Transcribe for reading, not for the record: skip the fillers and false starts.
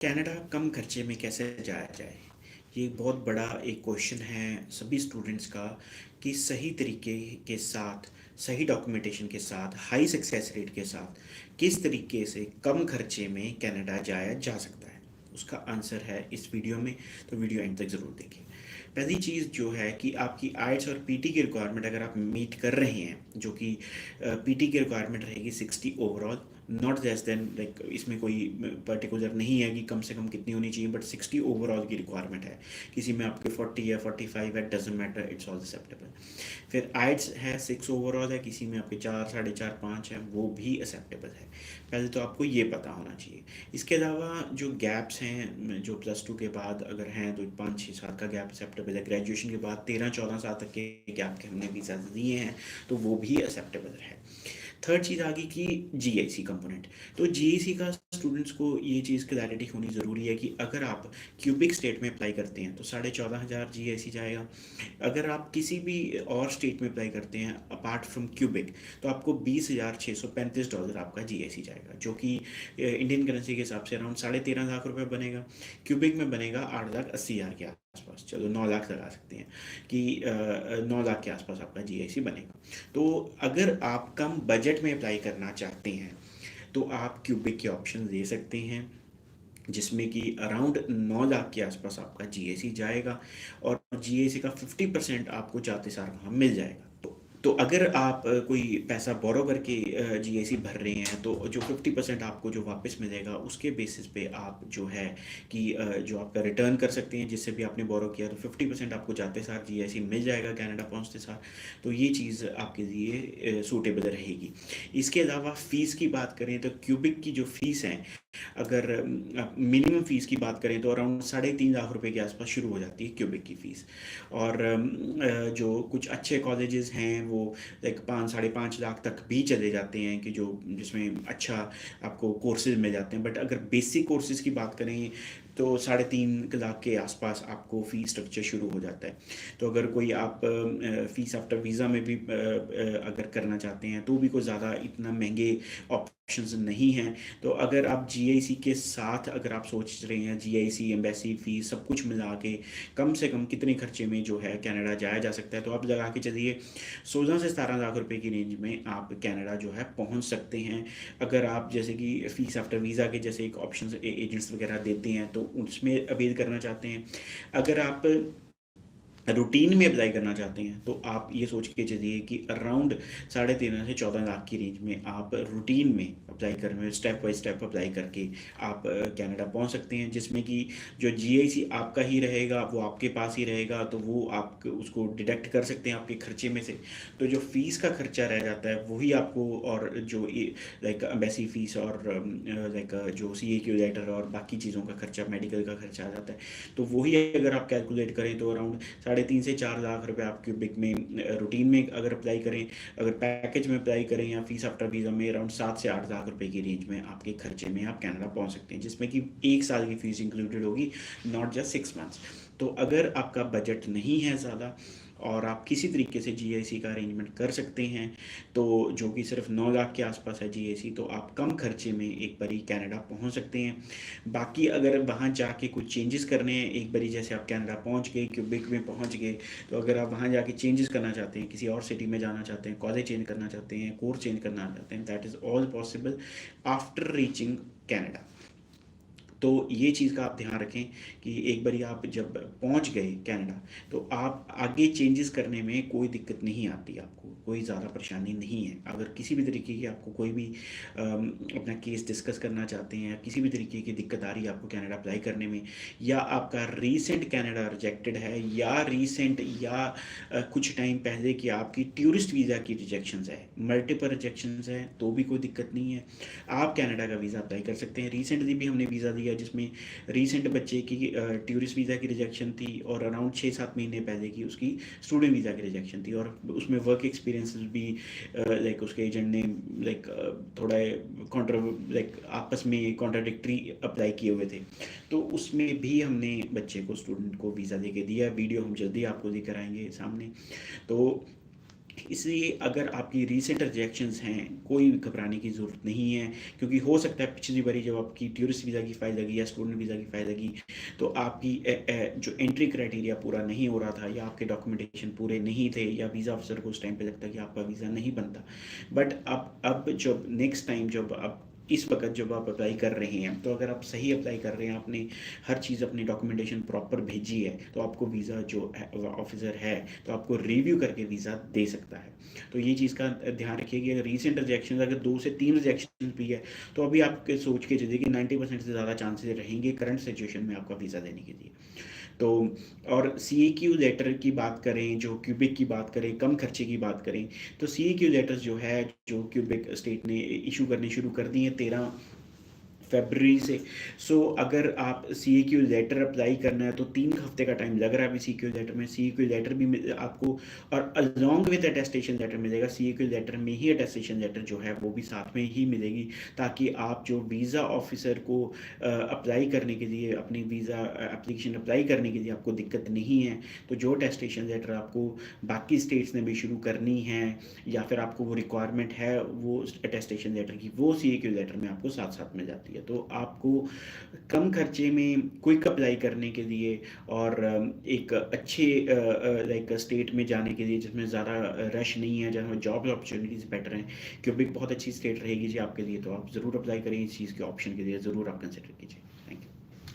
Canada कम खर्चे में कैसे जाया जाए? ये एक बहुत बड़ा एक क्वेश्चन है सभी स्टूडेंट्स का कि सही तरीके के साथ, सही डॉक्यूमेंटेशन के साथ, हाई सक्सेस रेट के साथ किस तरीके से कम खर्चे में कनाडा जाया जा सकता है। उसका आंसर है इस वीडियो में, तो वीडियो एंड तक ज़रूर देखें। पहली चीज़ जो है कि आपकी आइट्स और पीटी की रिक्वायरमेंट अगर आप मीट कर रहे हैं, जो कि पीटी की रिक्वायरमेंट रहेगी 60 overall, not less than, like इसमें कोई पर्टिकुलर नहीं है कि कम से कम कितनी होनी चाहिए, बट 60 ओवरऑल की रिक्वायरमेंट है। किसी में आपके 40 है, 45 है, doesn't matter, it's all acceptable. फिर आइट्स है 6 ओवरऑल है, किसी में आपके 4, 4.5, 5 है, वो भी एक्सेप्टेबल है। पहले तो आपको ये पता होना चाहिए। इसके अलावा जो गैप्स हैं, जो +2 के बाद अगर हैं तो 5-6 साल का गैप एक्सेप्टेबल है। ग्रेजुएशन के बाद 13-14 साल तक के गैप के हमने वीज़ा दिए हैं, तो वो भी एक्सेप्टेबल है। थर्ड चीज़ आ गई कि जीआईसी कंपोनेंट। तो जीआईसी का स्टूडेंट्स को ये चीज़ क्लैरिटी होनी ज़रूरी है कि अगर आप क्यूबिक स्टेट में अप्लाई करते हैं तो 14,500 जीआईसी जाएगा। अगर आप किसी भी और स्टेट में अप्लाई करते हैं अपार्ट फ्रॉम क्यूबिक, तो आपको $20,635 आपका जीआईसी जाएगा, जो कि इंडियन करेंसी के हिसाब से अराउंड 13.5 लाख रुपए बनेगा। क्यूबिक में बनेगा 8,80,000 के आसपास, चलो 9 लाख लगा सकते हैं कि 9 लाख के आसपास आपका जीआईसी बनेगा। तो अगर आप कम बजट में अप्लाई करना चाहते हैं तो आप क्यूबिक के ऑप्शन ले सकते हैं, जिसमें कि अराउंड 9 लाख के आसपास आपका जीएसी जाएगा, और जीएसी का 50% आपको जाते सार वहाँ मिल जाएगा। तो अगर आप कोई पैसा बोरो करके जीएसी भर रहे हैं, तो जो 50% आपको जो वापस मिलेगा उसके बेसिस पे आप जो है कि जो आपका रिटर्न कर सकते हैं, जिससे भी आपने बोरो किया, तो 50% आपको जाते सार जीएसी मिल जाएगा कनाडा पहुंचते सार। तो ये चीज़ आपके लिए सूटेबल रहेगी। इसके अलावा फ़ीस की बात करें तो क्यूबिक की जो फ़ीस है, अगर मिनिमम फ़ीस की बात करें तो अराउंड 3.5 लाख रुपए के आसपास शुरू हो जाती है क्यूबिक की फ़ीस। और जो कुछ अच्छे कॉलेजेस हैं वो लाइक 5-5.5 लाख तक भी चले जाते हैं, कि जो जिसमें अच्छा आपको कोर्सेज मिल जाते हैं। बट अगर बेसिक कोर्सेज की बात करें तो 3.5 लाख के आसपास आपको फ़ी स्ट्रक्चर शुरू हो जाता है। तो अगर कोई आप फ़ीस आफ्टर वीज़ा में भी अगर करना चाहते हैं तो भी कोई ज़्यादा इतना महंगे ऑप्शंस नहीं हैं। तो अगर आप जीआईसी के साथ अगर आप सोच रहे हैं, जीआईसी, एम्बेसी फ़ीस सब कुछ मिला के कम से कम कितने खर्चे में जो है कनाडा जाया जा सकता है, तो आप लगा के चलिए 16 से 17 लाख रुपए की रेंज में आप कनाडा जो है पहुंच सकते हैं। अगर आप जैसे कि फ़ीस आफ्टर वीज़ा के जैसे एक ऑप्शन एजेंट्स वगैरह देते हैं तो उसमें अवेल करना चाहते हैं। अगर आप रूटीन में अप्लाई करना चाहते हैं तो आप ये सोच के चलिए कि अराउंड 13.5 से 14 लाख की रेंज में आप रूटीन में अप्लाई कर, स्टेप बाय स्टेप अप्लाई करके आप कनाडा पहुंच सकते हैं, जिसमें कि जो जीआईसी आपका ही रहेगा, वो आपके पास ही रहेगा, तो वो आप उसको डिडक्ट कर सकते हैं आपके खर्चे में से। तो जो फीस का खर्चा रह जाता है वही आपको, और जो लाइक एम्बेसी फीस और लाइक जो सीए क्यू लेटर और बाकी चीज़ों का खर्चा, मेडिकल का खर्चा आ जाता है, तो वही अगर आप कैलकुलेट करें तो अराउंड 3.5 से 4 लाख रुपए आपके बिक में रूटीन में अगर अप्लाई करें, अगर पैकेज में अप्लाई करें या फीस आफ्टर वीज़ा में, अराउंड 7 से 8 लाख रुपए की रेंज में आपके खर्चे में आप कनाडा पहुंच सकते हैं, जिसमें कि 1 साल की फीस इंक्लूडेड होगी, नॉट जस्ट 6 मंथ्स। तो अगर आपका बजट नहीं है ज़्यादा और आप किसी तरीके से जीआईसी का अरेंजमेंट कर सकते हैं, तो जो कि सिर्फ 9 लाख के आसपास है जीआईसी, तो आप कम खर्चे में एक बारी कनाडा पहुंच सकते हैं। बाकी अगर वहाँ जाके कुछ चेंजेस करने हैं, एक बारी जैसे आप कनाडा पहुँच गए, क्यूबिक में पहुँच गए, तो अगर आप वहाँ जाके चेंजेस करना चाहते हैं, किसी और सिटी में जाना चाहते हैं, कॉलेज चेंज करना चाहते हैं, कोर्स चेंज करना चाहते हैं, that is all possible after reaching Canada. तो ये चीज़ का आप ध्यान रखें कि एक बारी आप जब पहुंच गए कनाडा, तो आप आगे चेंजेस करने में कोई दिक्कत नहीं आती, आपको कोई ज़्यादा परेशानी नहीं है। अगर किसी भी तरीके की आपको कोई भी अपना केस डिस्कस करना चाहते हैं, या किसी भी तरीके की दिक्कत आ रही है आपको कनाडा अप्लाई करने में, या आपका रीसेंट कनाडा रिजेक्टेड है, या रीसेंट या कुछ टाइम पहले की आपकी टूरिस्ट वीज़ा की रिजेक्शंस है, मल्टीपल रिजेक्शंस है, तो भी कोई दिक्कत नहीं है, आप कनाडा का वीज़ा अप्लाई कर सकते हैं। रिसेंटली भी हमने वीज़ा दिया जिसमें रिसेंट बच्चे की टूरिस्ट वीज़ा की रिजेक्शन थी, और अराउंड 6-7 महीने पहले की उसकी स्टूडेंट वीज़ा की रिजेक्शन थी, और उसमें वर्क एक्सपीरियंस भी लाइक उसके एजेंट ने लाइक थोड़ा कॉन्ट्र लाइक आपस में कॉन्ट्राडिक्टरी अप्लाई किए हुए थे, तो उसमें भी हमने बच्चे को, स्टूडेंट को वीज़ा दे के दिया। वीडियो हम जल्दी आपको लेकर आएंगे सामने। तो इसलिए अगर आपकी रीसेंट रिजेक्शंस हैं, कोई घबराने की ज़रूरत नहीं है, क्योंकि हो सकता है पिछली बारी जब आपकी टूरिस्ट वीज़ा की फ़ाइल लगी या स्टूडेंट वीज़ा की फ़ाइल लगी, तो आपकी जो एंट्री क्राइटेरिया पूरा नहीं हो रहा था या आपके डॉक्यूमेंटेशन पूरे नहीं थे या वीज़ा अफसर को उस टाइम पे लगता कि आपका वीज़ा नहीं बनता। बट अब जब नेक्स्ट टाइम जब आप इस वक्त जब आप अप्लाई कर रहे हैं, तो अगर आप सही अप्लाई कर रहे हैं, आपने हर चीज़ अपनी डॉक्यूमेंटेशन प्रॉपर भेजी है, तो आपको वीज़ा जो ऑफिसर है तो आपको रिव्यू करके वीज़ा दे सकता है। तो ये चीज़ का ध्यान रखिए कि अगर रीसेंट रिजेक्शन अगर 2 से 3 रिजेक्शन भी है, तो अभी आप सोच के चलिए कि 90% से ज़्यादा चांसेस रहेंगे करंट सिचुएशन में आपका वीज़ा देने के लिए। तो और सी ए क्यू लेटर की बात करें, जो क्यूबिक की बात करें, कम खर्चे की बात करें, तो सी ए क्यू लेटर्स जो है, जो क्यूबिक स्टेट ने इशू करने शुरू कर दिए हैं 13 फरवरी से। सो अगर आप सी ए क्यू लेटर अप्लाई करना है तो 3 हफ्ते का टाइम लग रहा है अभी सी ए क्यू लेटर में। सी ए क्यू लेटर भी आपको, और अलॉन्ग विद अटेस्टेशन लेटर मिलेगा। सी ए क्यू लेटर में ही अटेस्टेशन लेटर जो है वो भी साथ में ही मिलेगी, ताकि आप जो वीज़ा ऑफिसर को अप्लाई करने के लिए, अपनी वीज़ा एप्लीकेशन अप्लाई करने के लिए आपको दिक्कत नहीं है, तो जो अटेस्टेशन लेटर आपको बाकी स्टेट्स ने भी शुरू करनी है या फिर आपको वो रिक्वायरमेंट है वो अटेस्टेशन लेटर की, वो सी ए क्यू लेटर में आपको साथ साथ मिल जाती है। तो आपको कम खर्चे में क्विक अप्लाई करने के लिए और एक अच्छे लाइक स्टेट में जाने के लिए जिसमें ज़्यादा रश नहीं है, जहाँ जॉब अपॉर्चुनिटीज़ बेटर हैं, क्योंकि बहुत अच्छी स्टेट रहेगी जी आपके लिए, तो आप ज़रूर अप्लाई करें। इस चीज़ के ऑप्शन के लिए ज़रूर आप कंसिडर कीजिए।